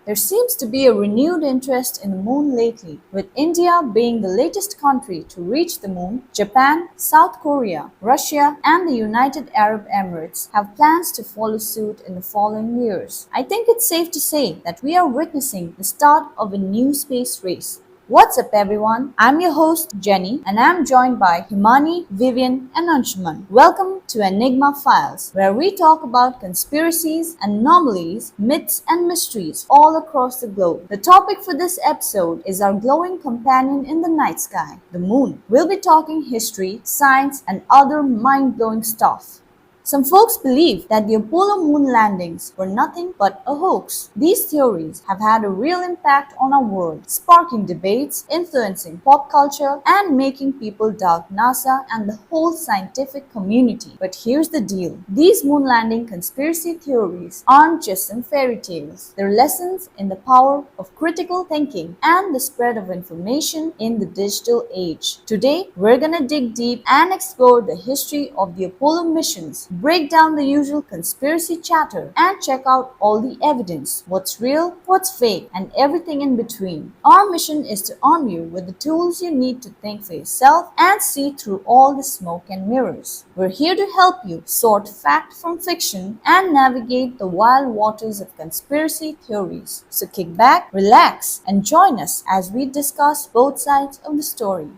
There seems to be a renewed interest in the moon lately, with India being the latest country to reach the moon. Japan, South Korea, Russia, and the United Arab Emirates have plans to follow suit in the following years. I think it's safe to say that we are witnessing the start of a new space race. What's up, everyone? I'm your host, Jenny, and I'm joined by Himani, Vivian, and Anshuman. Welcome to Enigma Files, where we talk about conspiracies, anomalies, myths, and mysteries all across the globe. The topic for this episode is our glowing companion in the night sky, the moon. We'll be talking history, science, and other mind-blowing stuff. Some folks believe that the Apollo moon landings were nothing but a hoax. These theories have had a real impact on our world, sparking debates, influencing pop culture, and making people doubt NASA and the whole scientific community. But here's the deal. These moon landing conspiracy theories aren't just some fairy tales. They're lessons in the power of critical thinking and the spread of information in the digital age. Today, we're gonna dig deep and explore the history of the Apollo missions, break down the usual conspiracy chatter, and check out all the evidence, what's real, what's fake, and everything in between. Our mission is to arm you with the tools you need to think for yourself and see through all the smoke and mirrors. We're here to help you sort fact from fiction and navigate the wild waters of conspiracy theories. So kick back, relax, and join us as we discuss both sides of the story.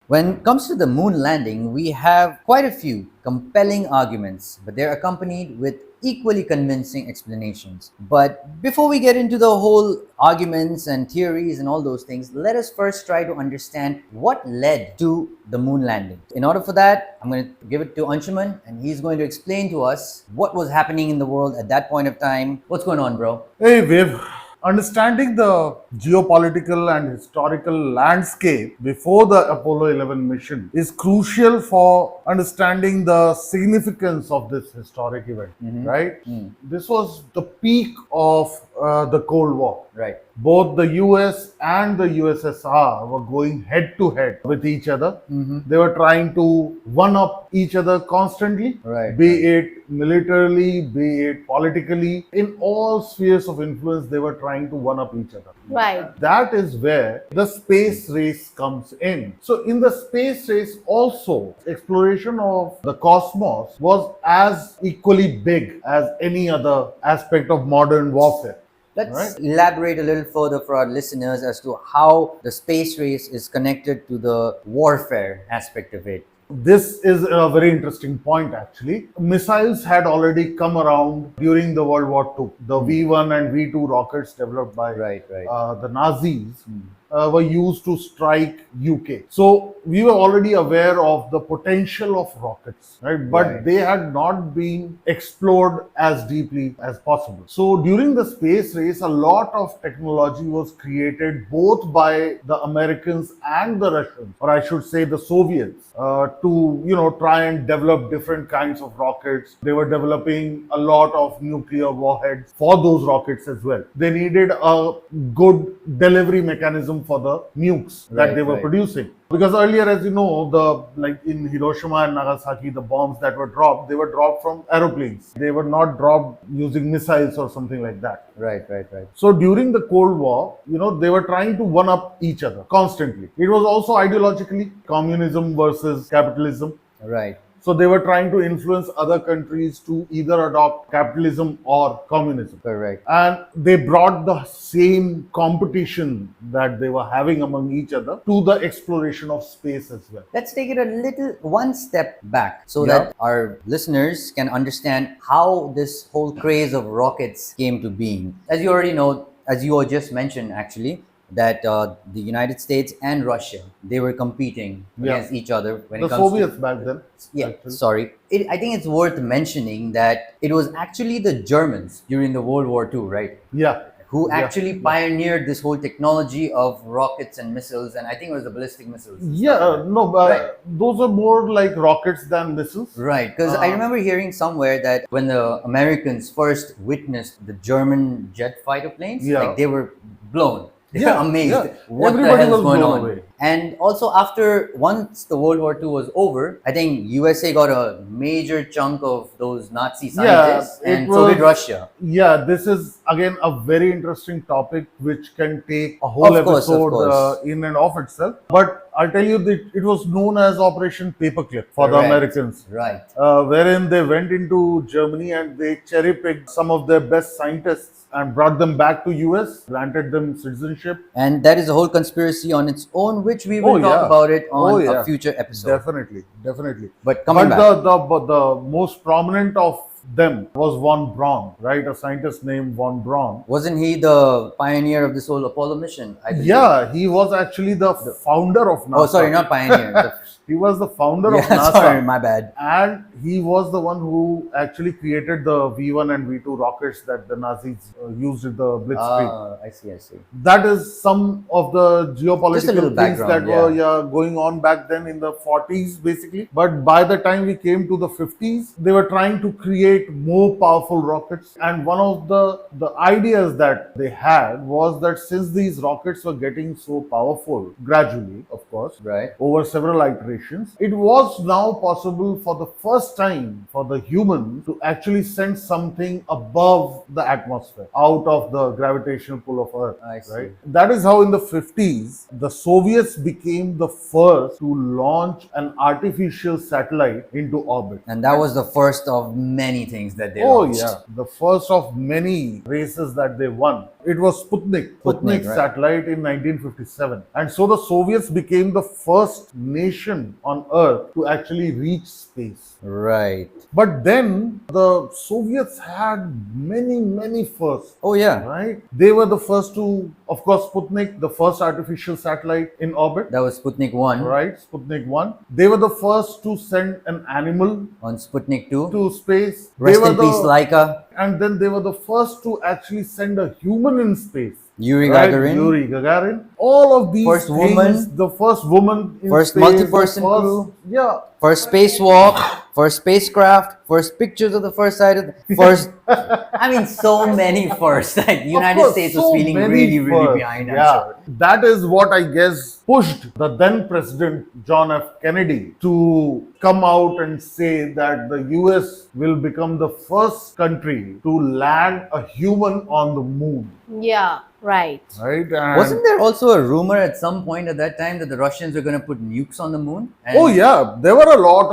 When it comes to the moon landing, we have quite a few compelling arguments, but they're accompanied with equally convincing explanations. But before we get into the whole arguments and theories and all those things, let us first try to understand what led to the moon landing. In order for that, I'm going to give it to Anshuman, and he's going to explain to us what was happening in the world at that point of time. What's going on, bro? Hey, Viv. Understanding the geopolitical and historical landscape before the Apollo 11 mission is crucial for understanding the significance of this historic event, right? This was the peak of the Cold War. Right. Both the US and the USSR were going head to head with each other. They were trying to one-up each other constantly, be it militarily, be it politically. In all spheres of influence, they were trying to one-up each other. Right. That is where the space race comes in. So in the space race also, exploration of the cosmos was as equally big as any other aspect of modern warfare. Let's elaborate a little further for our listeners as to how the space race is connected to the warfare aspect of it. This is a very interesting point actually. Missiles had already come around during the World War II. The V1 and V2 rockets developed by the Nazis were used to strike UK. So we were already aware of the potential of rockets, right? But they had not been explored as deeply as possible. So during the space race, a lot of technology was created both by the Americans and the Russians, or I should say the Soviets, to try and develop different kinds of rockets. They were developing a lot of nuclear warheads for those rockets as well. They needed a good delivery mechanism for the nukes that they were producing. Because earlier, as you know, like in Hiroshima and Nagasaki, the bombs that were dropped, they were dropped from aeroplanes. They were not dropped using missiles or something like that. Right. So during the Cold War, they were trying to one-up each other constantly. It was also ideologically communism versus capitalism. Right. So they were trying to influence other countries to either adopt capitalism or communism. Correct. And they brought the same competition that they were having among each other to the exploration of space as well. Let's take it one step back so that our listeners can understand how this whole craze of rockets came to being. As you already know, as you just mentioned actually, that the United States and Russia, they were competing against each other when it comes Soviets back then. I think it's worth mentioning that it was actually the Germans during the World War II, right? Who actually pioneered this whole technology of rockets and missiles, and I think it was the ballistic missiles. Those are more like rockets than missiles. Right, because I remember hearing somewhere that when the Americans first witnessed the German jet fighter planes, like they were blown. They were amazed. What the hell is going on? And also after, once the World War II was over, I think USA got a major chunk of those Nazi scientists, and so did Russia. Yeah, this is again a very interesting topic which can take a whole Of course. episode in and of itself. But I'll tell you that it was known as Operation Paperclip for the Americans. Right. Wherein they went into Germany and they cherry-picked some of their best scientists and brought them back to US, granted them citizenship. And that is a whole conspiracy on its own, which we will talk about it on a future episode. Definitely. But coming back, the most prominent of them was von Braun, right? A scientist named von Braun. Wasn't he the pioneer of this whole Apollo mission? Yeah, he was actually the founder of NASA. Oh, sorry, not pioneer. He was the founder of NASA. Sorry, my bad. And he was the one who actually created the V1 and V2 rockets that the Nazis used in the Blitzkrieg. I see. That is some of the geopolitical things that were going on back then in the 40s, basically. But by the time we came to the 50s, they were trying to create more powerful rockets. And one of the ideas that they had was that since these rockets were getting so powerful, gradually, of course, right, over several iterations, it was now possible for the first time for the human to actually send something above the atmosphere, out of the gravitational pull of Earth. I see. Right? That is how in the 50s, the Soviets became the first to launch an artificial satellite into orbit. And that was the first of many things that they launched. The first of many races that they won. It was Sputnik satellite in 1957. And so the Soviets became the first nation on Earth to actually reach space. Right. But then the Soviets had many firsts. Oh yeah. Right? They were the first to, of course, Sputnik, the first artificial satellite in orbit. That was Sputnik 1. Right, Sputnik 1. They were the first to send an animal on Sputnik 2 to space. Rest in peace, Laika. And then they were the first to actually send a human in space. Yuri Gagarin. All of these first things, woman, the first woman in first space, multi-person crew, first spacewalk, first spacecraft, first pictures of the first side of the first. I mean, so many firsts. Like the United States was feeling really behind. I'm sure. That is what I guess pushed the then President John F. Kennedy to come out and say that the US will become the first country to land a human on the moon. Yeah, right. Right. And wasn't there also a rumor at some point at that time that the Russians were going to put nukes on the moon? Oh yeah, there are a lot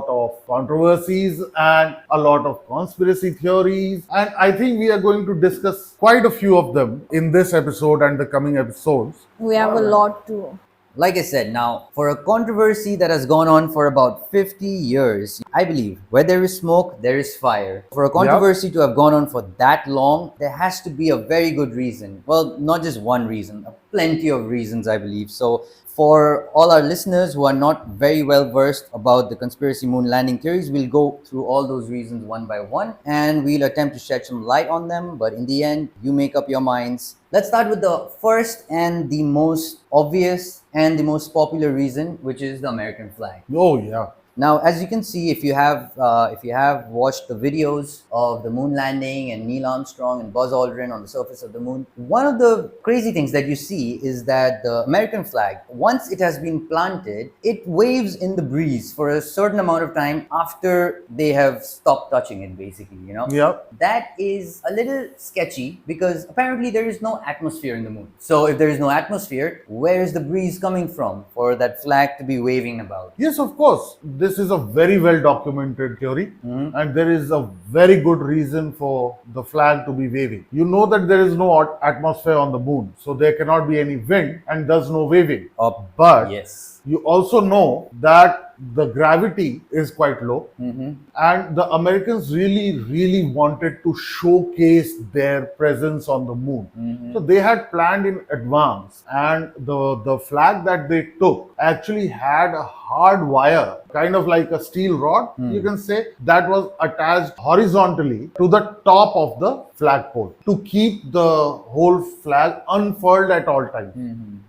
of controversies and a lot of conspiracy theories, and I think we are going to discuss quite a few of them in this episode and the coming episodes. We have a lot to. Like I said, now, for a controversy that has gone on for about 50 years, I believe where there is smoke, there is fire. For a controversy to have gone on for that long, there has to be a very good reason. Well, not just one reason, plenty of reasons, I believe. So, for all our listeners who are not very well versed about the conspiracy moon landing theories, we'll go through all those reasons one by one and we'll attempt to shed some light on them. But in the end, you make up your minds. Let's start with the first and the most obvious and the most popular reason, which is the American flag. Oh yeah. Now, as you can see, if you have watched the videos of the moon landing and Neil Armstrong and Buzz Aldrin on the surface of the moon, one of the crazy things that you see is that the American flag, once it has been planted, it waves in the breeze for a certain amount of time after they have stopped touching it, basically, you know? Yeah. That is a little sketchy because apparently there is no atmosphere in the moon. So if there is no atmosphere, where is the breeze coming from for that flag to be waving about? Yes, of course. This is a very well documented theory, and there is a very good reason for the flag to be waving. You know that there is no atmosphere on the moon, so there cannot be any wind and thus no waving. But yes, you also know that the gravity is quite low, and the Americans really wanted to showcase their presence on the moon. So they had planned in advance, and the flag that they took actually had a hard wire, kind of like a steel rod, you can say, that was attached horizontally to the top of the flagpole to keep the whole flag unfurled at all times.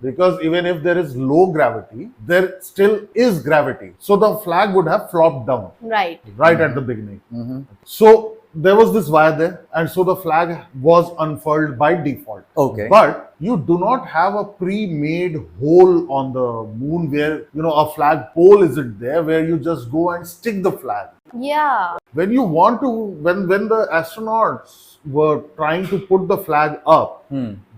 Because even if there is low gravity, there still is gravity. So the flag would have flopped down. Right. At the beginning. So there was this wire there, and so the flag was unfurled by default. Okay. But you do not have a pre-made hole on the moon where, a flag pole isn't there where you just go and stick the flag. Yeah. When you want to, when the astronauts were trying to put the flag up,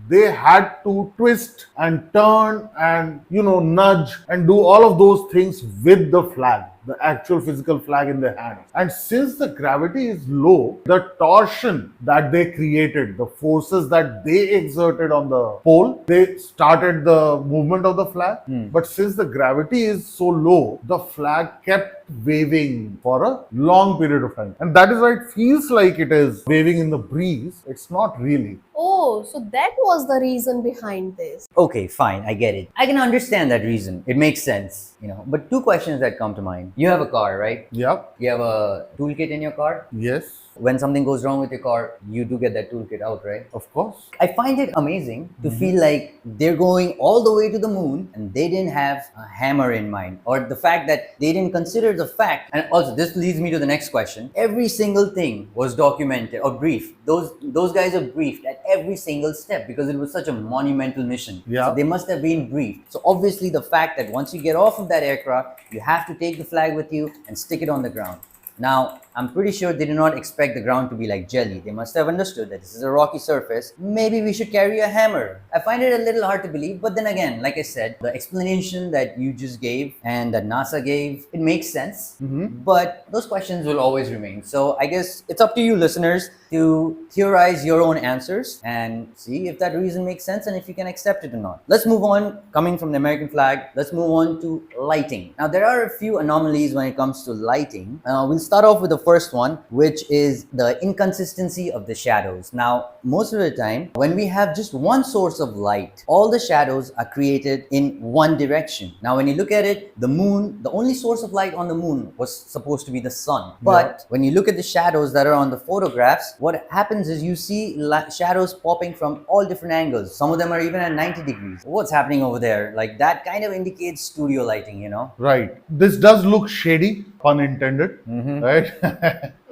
they had to twist and turn and, nudge and do all of those things with the flag, the actual physical flag in their hand. And since the gravity is low, the torsion that they created, the forces that they exerted on the pole, they started the movement of the flag. But since the gravity is so low, the flag kept waving for a long period of time. And that is why it feels like it is waving in the breeze. It's not really. Oh, so that was the reason behind this. Okay, fine, I get it. I can understand that reason. It makes sense, But two questions that come to mind. You have a car, right? Yep. You have a toolkit in your car? Yes. When something goes wrong with your car, you do get that toolkit out, right? Of course. I find it amazing to feel like they're going all the way to the moon and they didn't have a hammer in mind, or the fact that they didn't consider the fact. And also, this leads me to the next question. Every single thing was documented or briefed. Those guys are briefed at every single step because it was such a monumental mission. Yeah. So they must have been briefed. So obviously, the fact that once you get off of that aircraft, you have to take the flag with you and stick it on the ground. Now, I'm pretty sure they did not expect the ground to be like jelly. They must have understood that this is a rocky surface. Maybe we should carry a hammer. I find it a little hard to believe, but then again, like I said, the explanation that you just gave and that NASA gave, it makes sense. But those questions will always remain. So I guess it's up to you, listeners, to theorize your own answers and see if that reason makes sense and if you can accept it or not. Let's move on. Coming from the American flag, let's move on to lighting. Now, there are a few anomalies when it comes to lighting. We'll start off with the first one, which is the inconsistency of the shadows. Now, most of the time, when we have just one source of light, all the shadows are created in one direction. Now, when you look at it, the moon, the only source of light on the moon was supposed to be the sun. But when you look at the shadows that are on the photographs, what happens is you see shadows popping from all different angles. Some of them are even at 90 degrees. What's happening over there? Like, that kind of indicates studio lighting, Right. This does look shady, pun intended, right?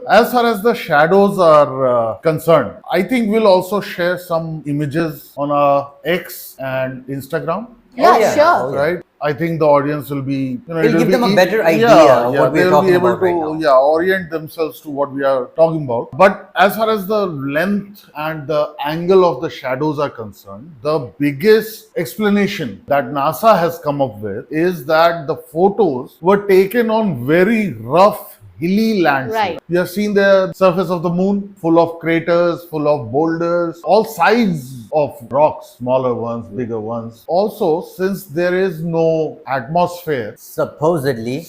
As far as the shadows are concerned, I think we'll also share some images on our X and Instagram. Yeah, sure. Right? I think the audience will be, It'll give them a better idea of what we're talking about right now. Yeah, orient themselves to what we are talking about. But as far as the length and the angle of the shadows are concerned, the biggest explanation that NASA has come up with is that the photos were taken on very rough, hilly landscape. Right. You have seen the surface of the moon, full of craters, full of boulders, all sides of rocks, smaller ones, bigger ones. Also, since there is no atmosphere, supposedly,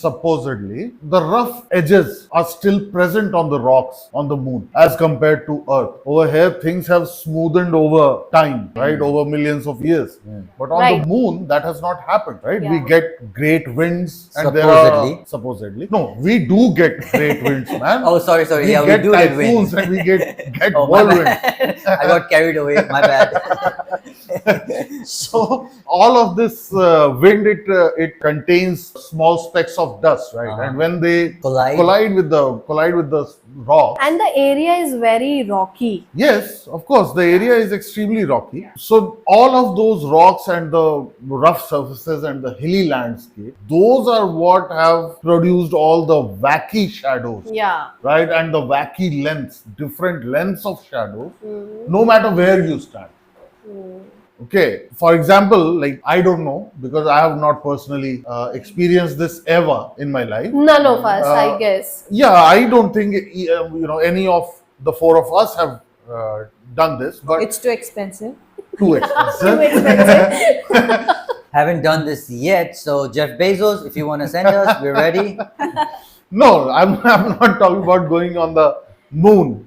the rough edges are still present on the rocks on the moon as compared to Earth. Over here, things have smoothened over time, right? Over millions of years. But on the moon, that has not happened, right? Yeah. We get great winds and Supposedly. No, we do get great winds, man. Oh, sorry. We Yeah, get we do get winds. typhoons and we get Oh, my whirlwinds. bad. I got carried away. My bad. So all of this wind, it contains small specks of dust, right? And when they collide with the rock, And the area is very rocky. yes, of course, the area is extremely rocky. So all of those rocks and the rough surfaces and the hilly landscape, those are what have produced all the wacky shadows. Yeah. Right, and the wacky lengths, different lengths of shadows, no matter where you stand. Okay, for example, like, I don't know, because I have not personally experienced this ever in my life. None of us, I guess. Yeah, I don't think any of the four of us have done this, but It's too expensive. too expensive. Too expensive. Haven't done this yet, so Jeff Bezos, if you want to send us, we're ready. No, I'm not talking about going on the moon.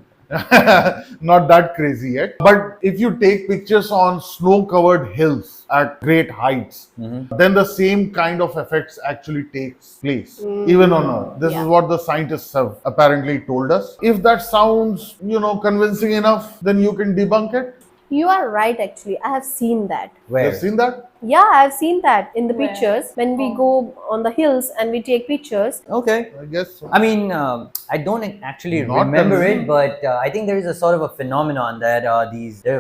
Not that crazy yet. But if you take pictures on snow-covered hills at great heights, then the same kind of effects actually takes place, even on Earth. This is what the scientists have apparently told us. If that sounds, convincing enough, then you can debunk it. You are right, actually. I have seen that. Where? You've seen that? Yeah, I've seen that in the Where? pictures when we go on the hills and we take pictures. Okay. I guess so. I mean, I don't actually Not remember convincing. it, but I think there is a sort of a phenomenon that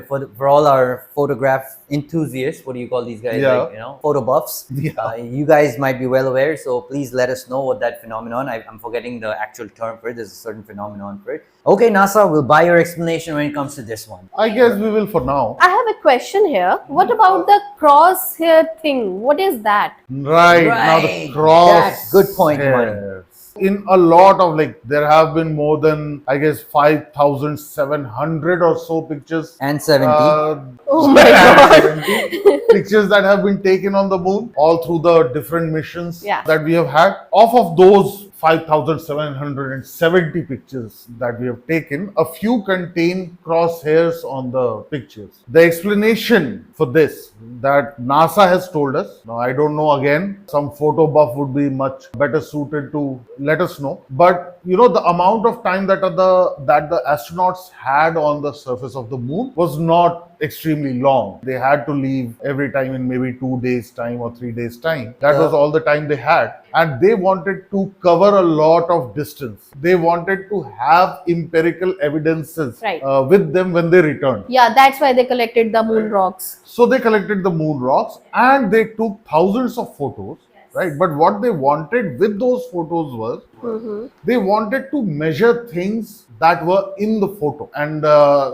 for all our photograph enthusiasts, what do you call these guys? Yeah. Like, photo buffs. Yeah. You guys might be well aware, so please let us know what that phenomenon. I'm forgetting the actual term for it. There's a certain phenomenon for it. Okay, NASA, we'll buy your explanation when it comes to this one. I guess we will for now. I have a question here. What about the crosshair thing? What is that? Right, now the Right. cross. That's good point, hairs. In a lot of there have been more than I guess 5,700 or so pictures. And 70. Oh my god. 70 pictures that have been taken on the moon, all through the different missions Yeah. that we have had. Off of those 5,770 pictures that we have taken, a few contain crosshairs on the pictures. The explanation for this that NASA has told us, now I don't know, again, some photo buff would be much better suited to let us know, but the amount of time that the astronauts had on the surface of the moon was not extremely long. They had to leave every time in maybe 2 days time or 3 days time. That was all the time they had, and they wanted to cover a lot of distance. They wanted to have empirical evidences Right. with them when they returned. Yeah, that's why they collected the moon rocks. So they collected the moon rocks and they took thousands of photos, right? But what they wanted with those photos was they wanted to measure things that were in the photo. And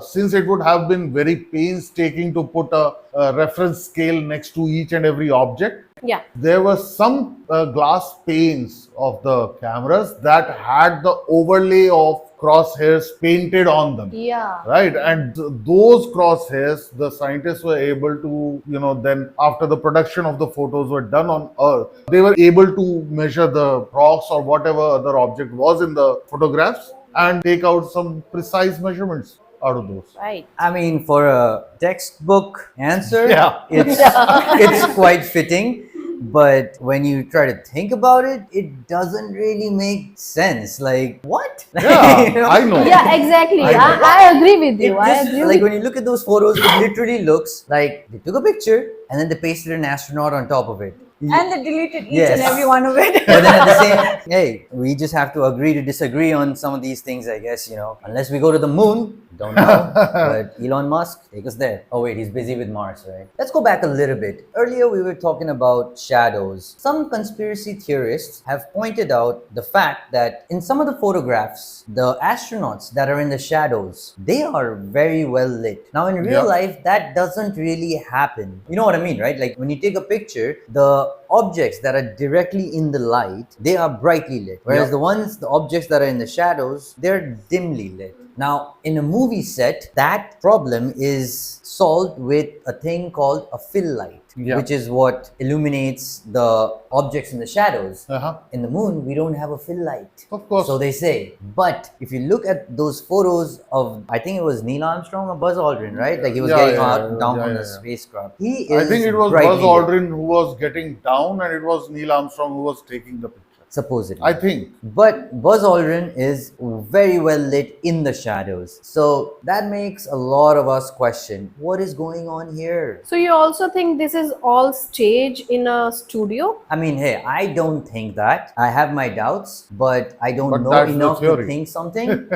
since it would have been very painstaking to put a reference scale next to each and every object, Yeah. there were some glass panes of the cameras that had the overlay of crosshairs painted on them. Yeah. Right, and those crosshairs, the scientists were able to, then after the production of the photos were done on Earth, they were able to measure the rocks or whatever other object was in the photographs and take out some precise measurements out of those. Right. I mean, for a textbook answer, Yeah. it's quite fitting. But when you try to think about it, it doesn't really make sense. Like, what? Yeah, I know. Yeah, exactly. I know. I agree with It you. I just, agree like with when you look at those photos, it literally looks like they took a picture and then they pasted an astronaut on top of it. And they deleted each Yes. and every one of it. But then at the same, hey, we just have to agree to disagree on some of these things, I guess, unless we go to the moon, don't know. But Elon Musk, take us there. Oh wait, he's busy with Mars, right? Let's go back a little bit. Earlier we were talking about shadows. Some conspiracy theorists have pointed out the fact that in some of the photographs, the astronauts that are in the shadows, they are very well lit. Now in real Yeah. life, that doesn't really happen. You know what I mean, right? Like when you take a picture, the objects that are directly in the light, they are brightly lit. Whereas Yeah. the objects that are in the shadows, they're dimly lit. Now, in a movie set, that problem is solved with a thing called a fill light, which is what illuminates the objects in the shadows. In the moon, we don't have a fill light. Of course. So they say. But if you look at those photos of, I think it was Neil Armstrong or Buzz Aldrin, right? Like he was getting down from the spacecraft. He is I think it was brightly Buzz lit, Aldrin who was getting down and it was Neil Armstrong who was taking the picture. supposedly. I think. But Buzz Aldrin is very well lit in the shadows. So that makes a lot of us question, what is going on here? So you also think this is all stage in a studio? I mean, hey, I don't think that. I have my doubts, but I don't But know that's the enough to theory. think something.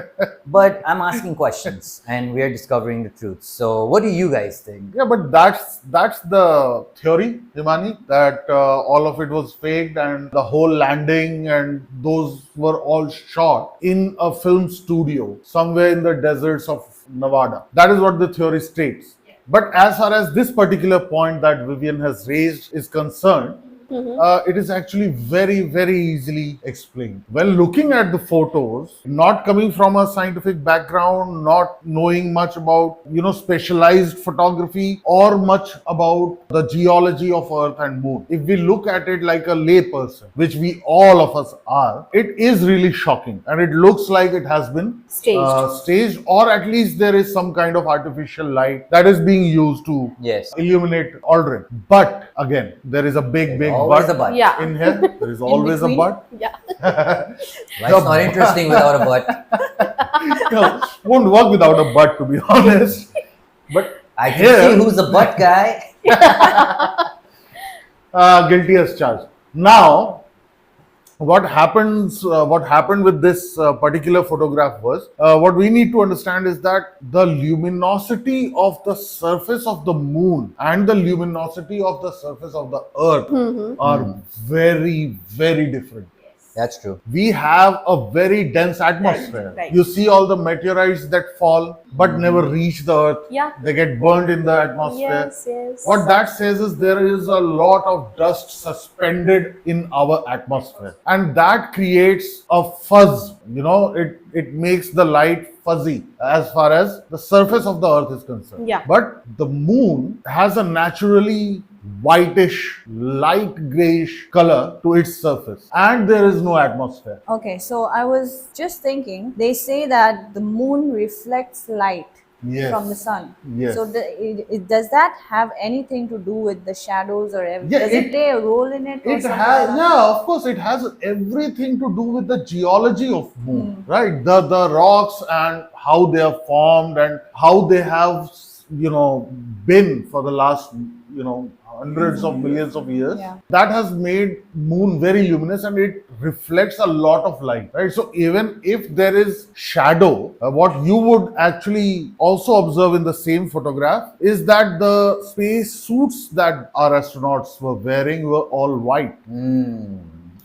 But I'm asking questions and we are discovering the truth. So what do you guys think? Yeah, but that's the theory, Himani, that all of it was faked and the whole landing and those were all shot in a film studio somewhere in the deserts of Nevada. That is what the theory states. But as far as this particular point that Vivian has raised is concerned, it is actually very, very easily explained. When looking at the photos, not coming from a scientific background, not knowing much about, specialized photography or much about the geology of Earth and Moon, if we look at it like a lay person, which we all of us are, it is really shocking and it looks like it has been staged, or at least there is some kind of artificial light that is being used to illuminate Aldrin. But again, there is a big Always a but. Yeah. in here. There is always a between. but. Yeah. Life's not interesting without a but. No, won't work without a but, to be honest. But I can here, see who's the but guy. Guilty as charged. Now, what happened with this particular photograph was, what we need to understand is that the luminosity of the surface of the moon and the luminosity of the surface of the earth are very, very different. That's true. We have a very dense atmosphere. Right. You see all the meteorites that fall but never reach the earth. Yeah. They get burned in the atmosphere. Yes. What that says is there is a lot of dust suspended in our atmosphere, and that creates a fuzz. It makes the light fuzzy as far as the surface of the earth is concerned. Yeah. But the moon has a naturally whitish, light grayish color to its surface, and there is no atmosphere. Okay, so I was just thinking, they say that the moon reflects light Yes. from the sun. Yes. So does that have anything to do with the shadows or everything? Yeah, Does it play a role in it? Or It something has, like that? yeah, of course, it has everything to do with the geology of moon, right? The rocks and how they are formed and how they have, been for the last, hundreds of millions of years. Yeah. That has made moon very luminous and it reflects a lot of light, right? So even if there is shadow, what you would actually also observe in the same photograph is that the space suits that our astronauts were wearing were all white.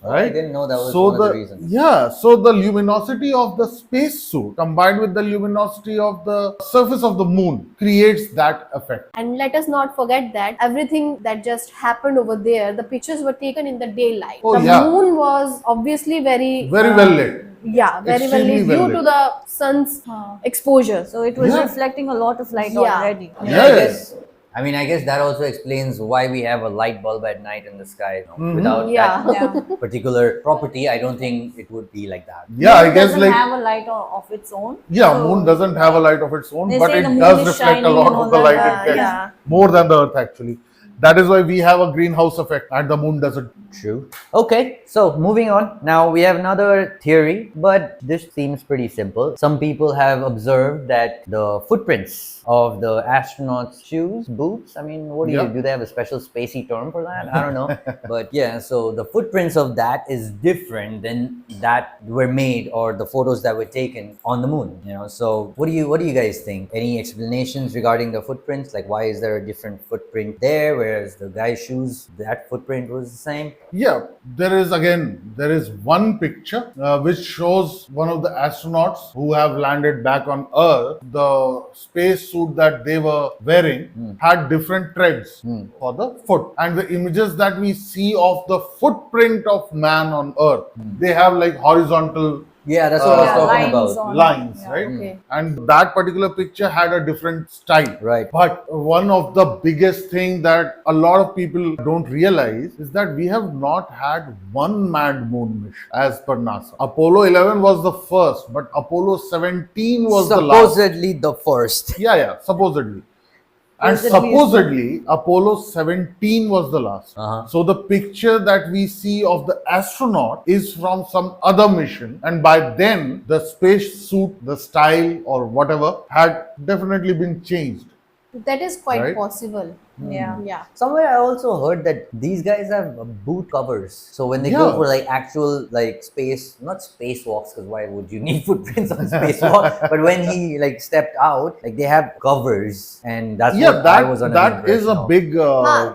Right? I didn't know that was So one of the reasons. Yeah, so the luminosity of the space suit combined with the luminosity of the surface of the moon creates that effect. And let us not forget that everything that just happened over there, the pictures were taken in the daylight. Oh, the yeah. moon was obviously very Very well lit. Yeah, very well Extremely lit well due to lit. the sun's exposure. So it was Yeah. reflecting a lot of light Yeah. already. Yes. I guess that also explains why we have a light bulb at night in the sky. Without Yeah. that Yeah. particular property, I don't think it would be like that. Yeah, I Moon guess doesn't have a light of its own. yeah, So moon doesn't have a light of its own, they but say it the moon does is reflect a shining lot and of all the light that, it gets. yeah. More than the earth actually. That is why we have a greenhouse effect and the moon doesn't. True. Okay, so moving on. Now we have another theory, but this seems pretty simple. Some people have observed that the footprints of the astronauts' shoes, boots, what do Yeah. do they have a special spacey term for that? I don't know. But yeah, so the footprints of that is different than that were made or the photos that were taken on the moon. So what do you guys think? Any explanations regarding the footprints? Like why is there a different footprint there, whereas the guy's shoes, that footprint was the same? Yeah, there is one picture which shows one of the astronauts who have landed back on Earth. The space suit that they were wearing had different treads for the foot. And the images that we see of the footprint of man on Earth, they have like horizontal Yeah, that's what I was Yeah, talking lines about. on- lines, Yeah, right? okay. And that particular picture had a different style. Right. But one of the biggest thing that a lot of people don't realize is that we have not had one manned moon mission as per NASA. Apollo 11 was the first, but Apollo 17 was the last. Supposedly the first. Yeah, supposedly. And Supposedly. supposedly Apollo 17 was the last. Uh-huh. So the picture that we see of the astronaut is from some other mission, and by then the space suit, the style or whatever had definitely been changed. That is quite Right? possible. Yeah. Yeah. Somewhere I also heard that these guys have boot covers. So when they go Yeah. for like actual like not spacewalks, because why would you need footprints on spacewalk? But when he like stepped out, like they have covers, and that's Yeah, what I was under the that is a impression of. big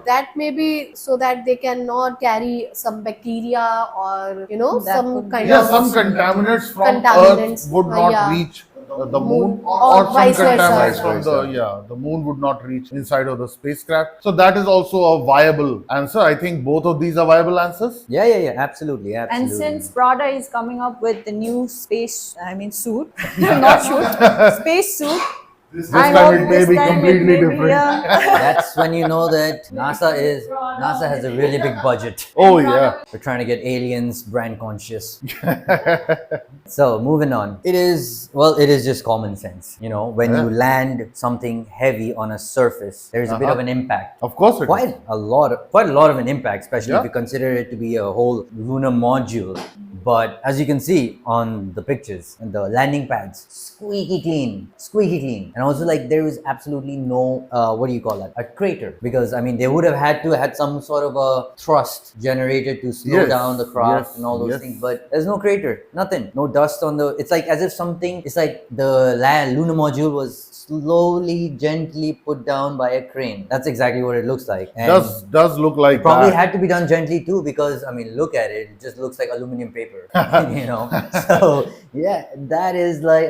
That may be so that they cannot carry some bacteria or That some could be. kind yeah, of some contaminants from Contaminants, Earth would not yeah. reach the moon, Or or some vice versa. contaminants from Vice the moon would not reach inside of the spacecraft. So that is also a viable answer. I think both of these are viable answers. Yeah, absolutely. And since Prada is coming up with the new suit, not shoot, space suit. This time it may be completely different. That's when you know that NASA has a really big budget. Oh yeah. We're trying to get aliens brand conscious. So moving on. It is just common sense. When you land something heavy on a surface, there's a bit of an impact. Of course it is. Quite a lot of an impact, especially if Yeah. you consider it to be a whole lunar module. But as you can see on the pictures and the landing pads, squeaky clean. And also like there was absolutely no, what do you call that? A crater. Because I mean, they would have had to had some sort of a thrust generated to slow down the craft and all those things. But there's no crater, nothing. No dust on the, it's like as if something, it's like the lunar module was slowly, gently put down by a crane. That's exactly what it looks like. And does look like it probably that. had to be done gently too, because I mean, look at it. It just looks like aluminum paper, you know. So yeah, that is like,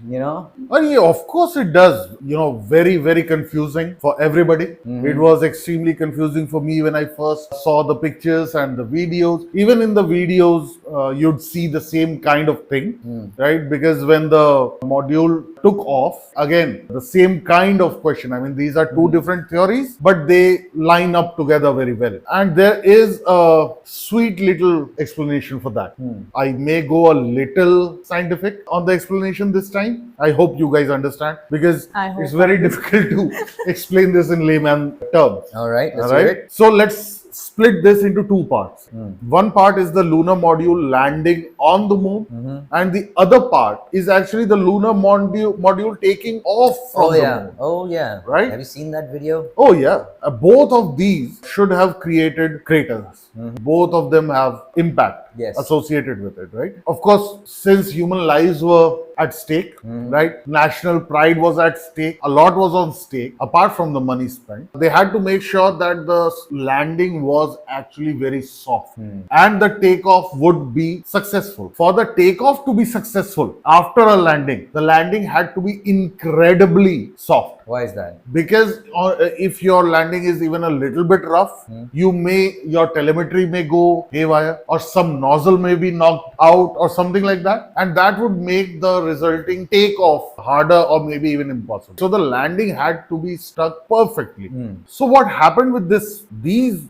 you know. Oh, yeah, of course it does. You know, very confusing for everybody. It was extremely confusing for me when I first saw the pictures and the videos. Even in the videos, you'd see the same kind of thing, right? Because when the module took off, again, the same kind of question. I mean, these are two different theories, but they line up together very well. And there is a sweet little explanation for that. I may go a little scientific on the explanation this time. I hope you guys understand, because it's very difficult to explain this in layman terms. All right, let's hear it. So let's split this into two parts. One part is the lunar module landing on the moon, and the other part is actually the lunar module taking off from the moon. Oh yeah. Right? Have you seen that video? Oh yeah. Both of these should have created craters. Both of them have impact associated with it, right? Of course, since human lives were at stake, right? National pride was at stake. A lot was on stake, apart from the money spent. They had to make sure that the landing was actually very soft and the takeoff would be successful. For the takeoff to be successful after a landing, the landing had to be incredibly soft. Why is that? Because if your landing is even a little bit rough, your telemetry may go haywire, or some nozzle may be knocked out or something like that, and that would make the resulting takeoff harder or maybe even impossible. So the landing had to be stuck perfectly. So what happened with these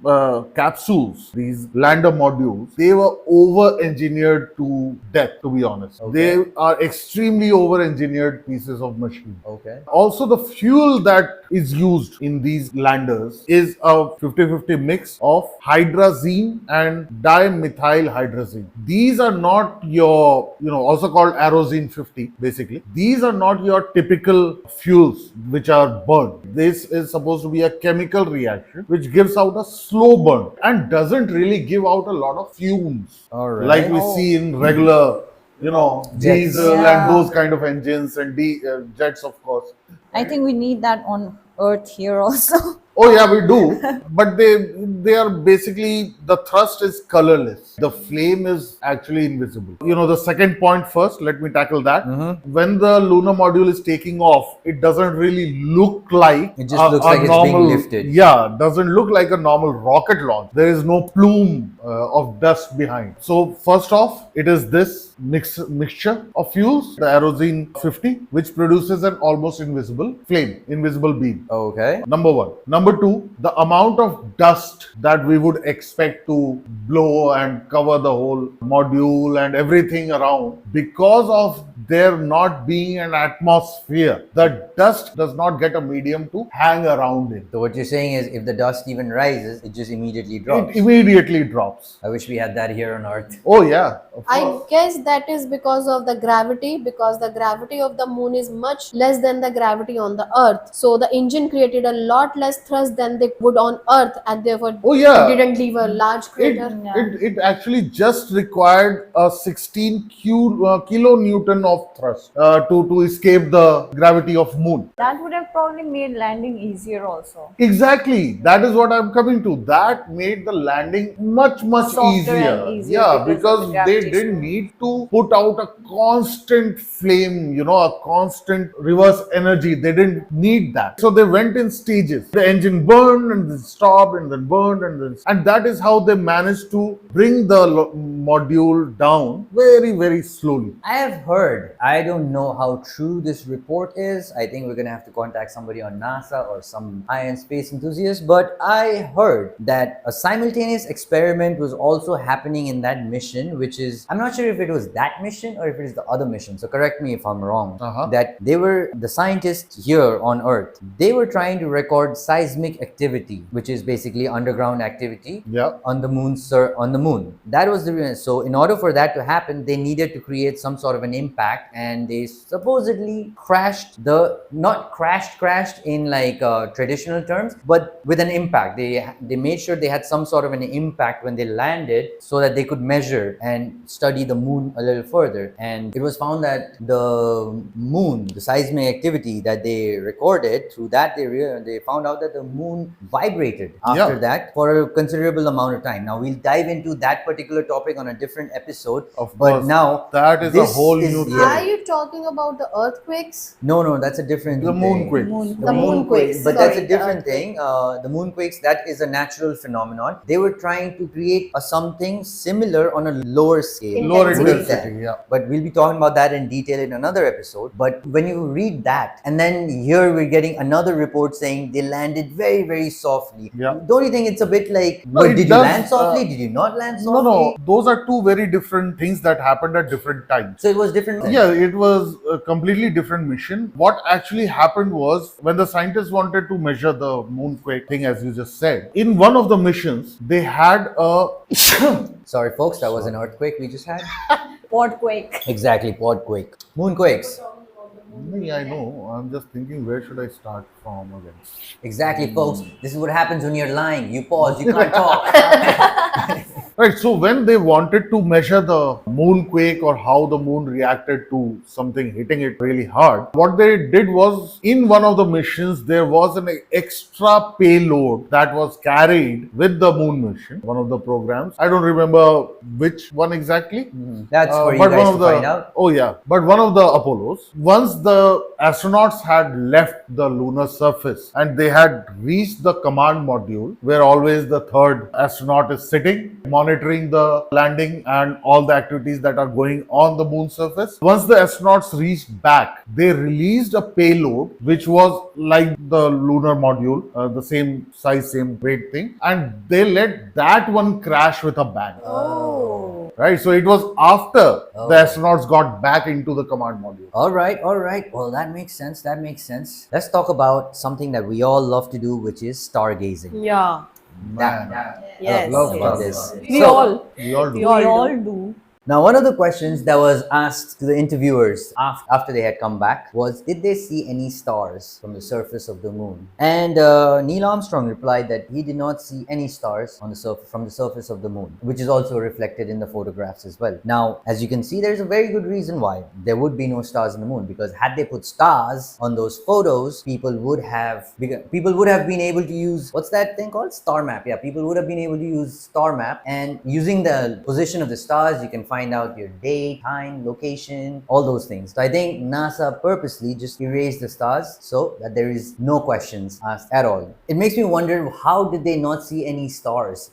capsules, these lander modules, they were over-engineered to death, to be honest. They are extremely over-engineered pieces of machine. Also, the fuel that is used in these landers is a 50-50 mix of hydrazine and dimethyl hydrazine. These are not your, also called Arozine 50, basically. These are not your typical fuels which are burned. This is supposed to be a chemical reaction which gives out a slow burn and doesn't really give out a lot of fumes. Like we see in regular, diesel and those kind of engines and jets, of course. I think we need that on Earth here also. Oh yeah, we do. But they are basically, the thrust is colorless. The flame is actually invisible. The second point first, let me tackle that. When the lunar module is taking off, it doesn't really look like it just looks like it's being lifted. Yeah, doesn't look like a normal rocket launch. There is no plume of dust behind. So first off, it is this mixture of fuels, the Arozine 50, which produces an almost invisible flame, invisible beam. Number one. Number two, the amount of dust that we would expect to blow and cover the whole module and everything around, because of there not being an atmosphere, the dust does not get a medium to hang around it. So what you're saying is, if the dust even rises, it just immediately drops. It immediately drops. I wish we had that here on Earth. Oh yeah. I guess that is because of the gravity, because the gravity of the moon is much less than the gravity on the Earth. So the engine created a lot less thrust than they would on Earth, and therefore it didn't leave a large crater. It actually just required a 16 kilonewton of thrust to escape the gravity of moon. That would have probably made landing easier also. Exactly. That is what I'm coming to. That made the landing much easier. Yeah, because they didn't need to put out a constant flame, a constant reverse energy. They didn't need that. So they went in stages. The engine burned and then stopped and then burned and that is how they managed to bring the module down very slowly. I have heard, I don't know how true this report is. I think we're gonna have to contact somebody on NASA or some high-end space enthusiast, but I heard that a simultaneous experiment was also happening in that mission, which is, I'm not sure if it was that mission or if it is the other mission, so correct me if I'm wrong, that they were, the scientists here on Earth, they were trying to record seismic seismic activity, which is basically underground activity Yeah. on the moon. That was the reason. So in order for that to happen, they needed to create some sort of an impact, and they supposedly crashed in like traditional terms, but with an impact. They made sure they had some sort of an impact when they landed, so that they could measure and study the moon a little further. And it was found that the moon, the seismic activity that they recorded, through that they found out that the moon vibrated after Yeah. that for a considerable amount of time. Now we'll dive into that particular topic on a different episode. Of but course. now That is a this whole is- new yeah. Are you talking about the earthquakes? No, that's a different The thing. moonquakes. The moonquakes. But that's Sorry, a different the thing. The moonquakes, that is a natural phenomenon. They were trying to create something similar on a lower scale. Lower Intensity. with that. intensity, yeah. But we'll be talking about that in detail in another episode. But when you read that, and then here we're getting another report saying they landed very, very softly. Yeah. Don't you think it's a bit like, No, it did you does, land softly? Did you not land softly? No, those are two very different things that happened at different times. So it was different. then? Yeah, it was a completely different mission. What actually happened was, when the scientists wanted to measure the moonquake thing, as you just said, in one of the missions, they had a Sorry, folks, that was an earthquake we just had. Podquake. Exactly, podquake. Moonquakes. I know. I'm just thinking, where should I start from again? Exactly, folks. This is what happens when you're lying. You pause, you can't talk. Right, so when they wanted to measure the moonquake or how the moon reacted to something hitting it really hard, what they did was, in one of the missions, there was an extra payload that was carried with the moon mission, one of the programs. I don't remember which one exactly. That's for you But guys one to of the, find out. Oh yeah, but one of the Apollos, once the astronauts had left the lunar surface and they had reached the command module, where always the third astronaut is sitting, monitoring the landing and all the activities that are going on the moon surface. Once the astronauts reached back, they released a payload which was like the lunar module, the same size, same weight thing, and they let that one crash with a bang. Oh. Right, so it was after the astronauts got back into the command module. All right. Well, that makes sense. Let's talk about something that we all love to do, which is stargazing. Yeah. Man, Yes. love About that. this. We So, all. We all do. We all do. Now, one of the questions that was asked to the interviewers after they had come back was, did they see any stars from the surface of the moon? And Neil Armstrong replied that he did not see any stars on from the surface of the moon, which is also reflected in the photographs as well. Now, as you can see, there's a very good reason why there would be no stars in the moon, because had they put stars on those photos, people would have been able to use, what's that thing called? Star map. Yeah, people would have been able to use star map, and using the position of the stars, you can find out your date, time, location, all those things. So I think NASA purposely just erased the stars so that there is no questions asked at all. It makes me wonder, how did they not see any stars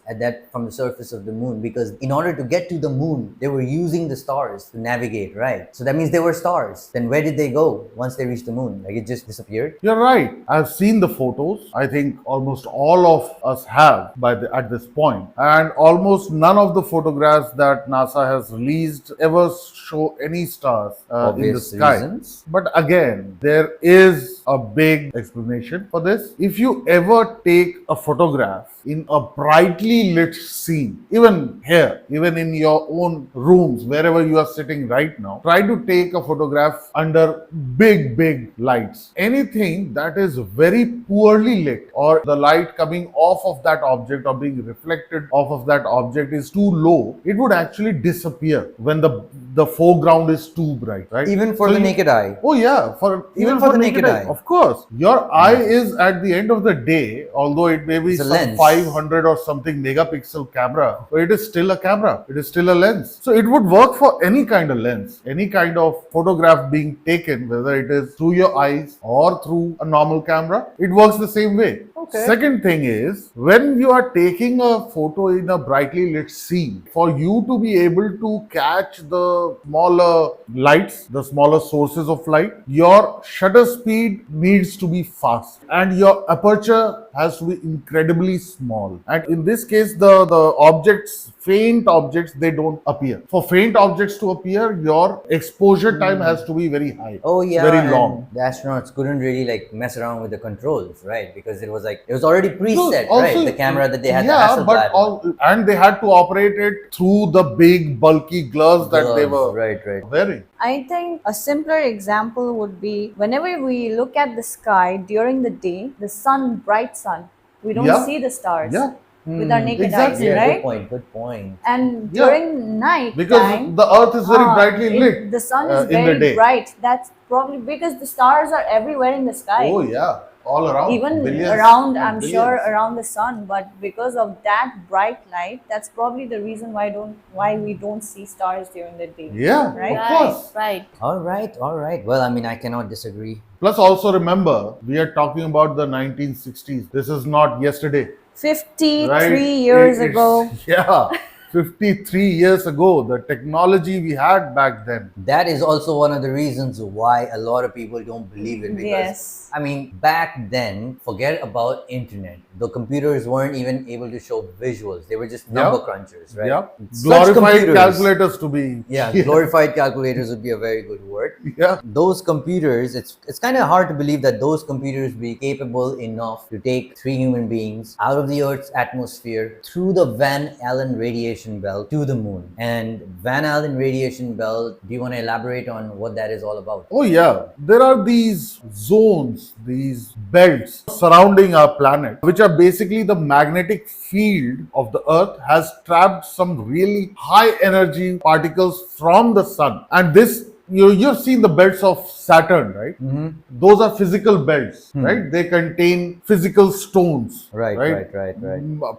from the surface of the moon? Because in order to get to the moon, they were using the stars to navigate, right? So that means they were stars. Then where did they go once they reached the moon? Like, it just disappeared? You're right. I've seen the photos. I think almost all of us have at this point. And almost none of the photographs that NASA has released ever show any stars in the Obvious sky. reasons. But again, there is a big explanation for this. If you ever take a photograph in a brightly lit scene, even here, even in your own rooms, wherever you are sitting right now, try to take a photograph under big lights. Anything that is very poorly lit, or the light coming off of that object or being reflected off of that object is too low, it would actually disappear when the foreground is too bright, right? Even for So the you- naked eye. Oh yeah, even for the naked eye. Of course, your eye is, at the end of the day, although it may be It's a some lens. 500 or something megapixel camera, but it is still a camera. It is still a lens. So it would work for any kind of lens, any kind of photograph being taken, whether it is through your eyes or through a normal camera. It works the same way. Okay. Second thing is, when you are taking a photo in a brightly lit scene, for you to be able to catch the smaller lights, the smaller sources of light, your shutter speed needs to be fast and your aperture has to be incredibly small. And in this case, the objects, faint objects, they don't appear. For faint objects to appear, your exposure time has to be very high. Oh yeah, very long. The astronauts couldn't really like mess around with the controls, right? Because it was already preset, Also, right? The camera that they had. Yeah, the but and they had to operate it through the big bulky gloves that they were right. wearing. I think a simpler example would be whenever we look at the sky during the day, the sun, bright sun, we don't Yeah. see the stars Yeah. with our naked Exactly. eyes, Yeah, right? good point. And Yeah. during night Because time, the earth is very brightly lit. the sun is in the very day. bright. That's probably because the stars are everywhere in the sky. Oh yeah, all around. Even Billions around, and I'm billions. sure around the sun, but because of that bright light, that's probably the reason why we don't see stars during the day. Yeah, Right? of course. Right. All right. Well, I mean, I cannot disagree. Plus, also remember, we are talking about the 1960s. This is not yesterday. 53 Right? years It's- ago. Yeah, 53 years ago, the technology we had back then. That is also one of the reasons why a lot of people don't believe it. Because, Yes. I mean, back then, forget about internet. The computers weren't even able to show visuals. They were just number crunchers, right? Yeah. Such Glorified computers- calculators to be. Yeah, glorified calculators would be a very good word. Yeah. Those computers, it's kind of hard to believe that those computers be capable enough to take 3 human beings out of the Earth's atmosphere through the Van Allen radiation belt to the moon. And Van Allen radiation belt, do you want to elaborate on what that is all about? Oh, yeah. There are these zones, these belts surrounding our planet, which are basically the magnetic field of the Earth has trapped some really high energy particles from the sun. And this, you've seen the belts of Saturn, right? Mm-hmm. Those are physical belts, right? They contain physical stones. Right.